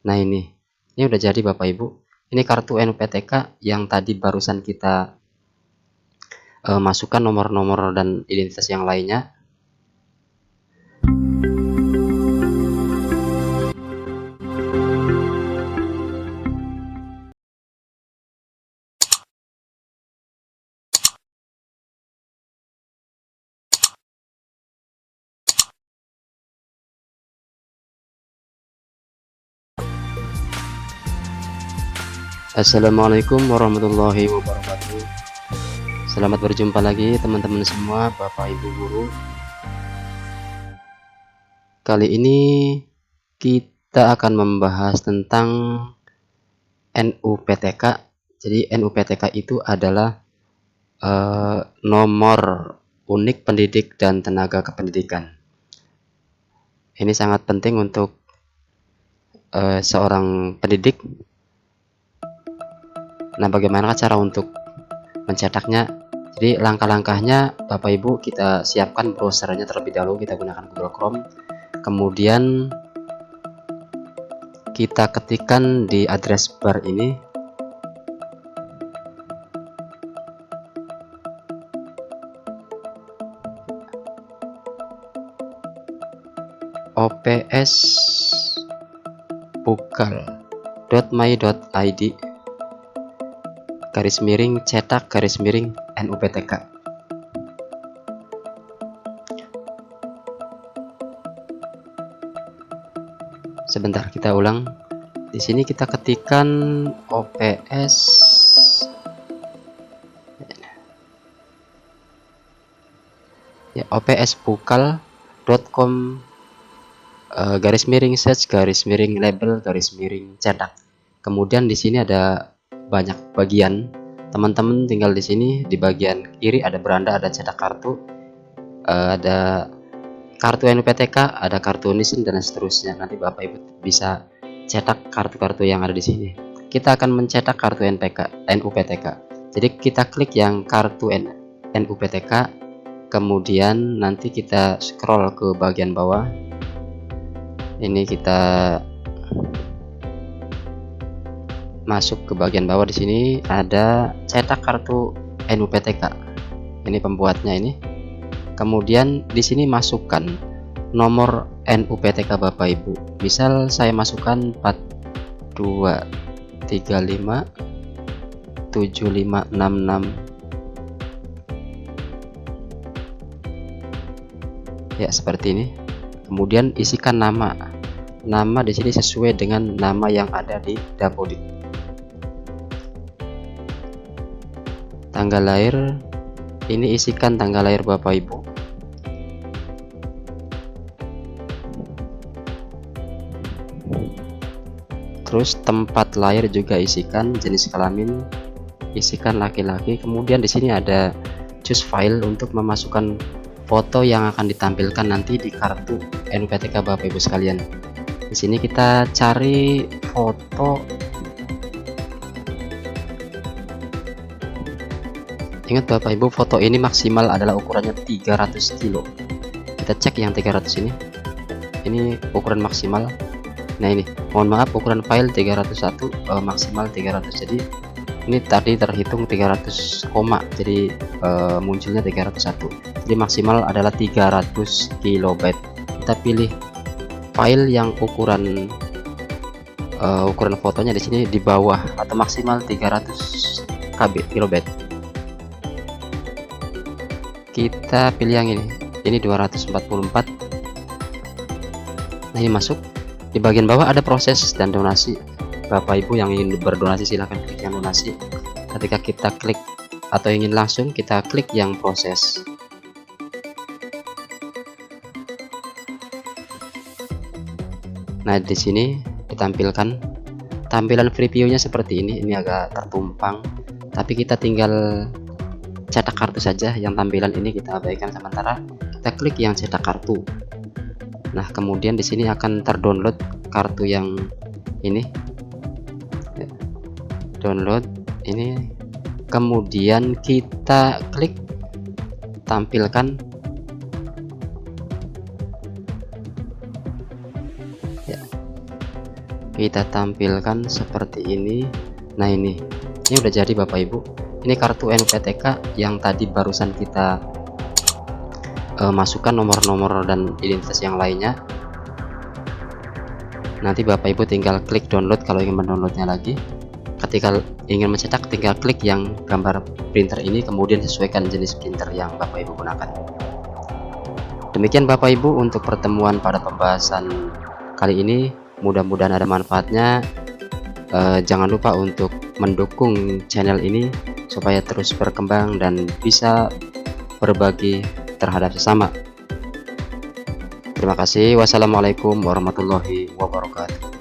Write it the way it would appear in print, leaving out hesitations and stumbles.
Nah, ini udah jadi Bapak Ibu. Ini kartu NUPTK yang tadi barusan kita masukkan nomor-nomor dan identitas yang lainnya. Assalamualaikum warahmatullahi wabarakatuh. Selamat berjumpa lagi teman-teman semua, Bapak Ibu guru. Kali ini kita akan membahas tentang NUPTK. Jadi NUPTK itu adalah nomor unik pendidik dan tenaga kependidikan. Ini sangat penting untuk seorang pendidik. Nah, bagaimana cara untuk mencetaknya? Jadi langkah-langkahnya Bapak Ibu, kita siapkan browsernya terlebih dahulu. Kita gunakan Google Chrome. Kemudian kita ketikkan di address bar ini opsbukal.my.id /cetak NUPTK. Sebentar, kita ulang. Di sini kita ketikkan opsbukal.com /search/label/cetak. Kemudian di sini ada banyak bagian. Teman-teman tinggal di sini, di bagian kiri ada beranda, ada cetak kartu, ada kartu NUPTK, ada kartu nisin dan seterusnya. Nanti Bapak Ibu bisa cetak kartu-kartu yang ada di sini. Kita akan mencetak kartu NUPTK. Jadi kita klik yang kartu NUPTK, kemudian nanti kita scroll ke bagian bawah. Ini kita masuk ke bagian bawah. Di sini ada cetak kartu NUPTK. Ini pembuatnya ini. Kemudian di sini masukkan nomor NUPTK Bapak Ibu. Misal saya masukkan 42357566. Ya, seperti ini. Kemudian isikan nama. Nama di sini sesuai dengan nama yang ada di Dapodik. Tanggal lahir, ini isikan tanggal lahir Bapak Ibu. Terus tempat lahir juga isikan, jenis kelamin isikan laki-laki. Kemudian di sini ada choose file untuk memasukkan foto yang akan ditampilkan nanti di kartu NUPTK Bapak Ibu sekalian. Di sini kita cari foto. Ingat Bapak Ibu, foto ini maksimal adalah ukurannya 300 kilo. Kita cek yang 300 ini. Ini ukuran maksimal. Nah, ini mohon maaf, ukuran file 301, maksimal 300. Jadi ini tadi terhitung 300 koma, jadi munculnya 301. Jadi maksimal adalah 300 kilobyte. Kita pilih file yang ukuran fotonya di sini di bawah atau maksimal 300 kilobyte. Kita pilih yang ini 244. Nah, ini masuk. Di bagian bawah ada proses dan donasi. Bapak Ibu yang ingin berdonasi silahkan klik yang donasi. Ketika kita klik atau ingin langsung, kita klik yang proses. Nah, di sini ditampilkan tampilan previewnya seperti ini. Ini agak tertumpang, tapi kita tinggal cetak kartu saja. Yang tampilan ini kita abaikan sementara. Kita klik yang cetak kartu. Nah, kemudian di sini akan terdownload kartu yang ini. Download ini. Kemudian kita klik tampilkan. Ya. kita tampilkan seperti ini. Nah, ini udah jadi Bapak Ibu. Ini kartu NUPTK yang tadi barusan kita masukkan nomor-nomor dan identitas yang lainnya. Nanti Bapak Ibu tinggal klik download kalau ingin mendownloadnya lagi. Ketika ingin mencetak, tinggal klik yang gambar printer ini, kemudian sesuaikan jenis printer yang Bapak Ibu gunakan. Demikian Bapak Ibu untuk pertemuan pada pembahasan kali ini. Mudah-mudahan ada manfaatnya. Jangan lupa untuk mendukung channel ini supaya terus berkembang dan bisa berbagi terhadap sesama. Terima kasih. Wassalamualaikum warahmatullahi wabarakatuh.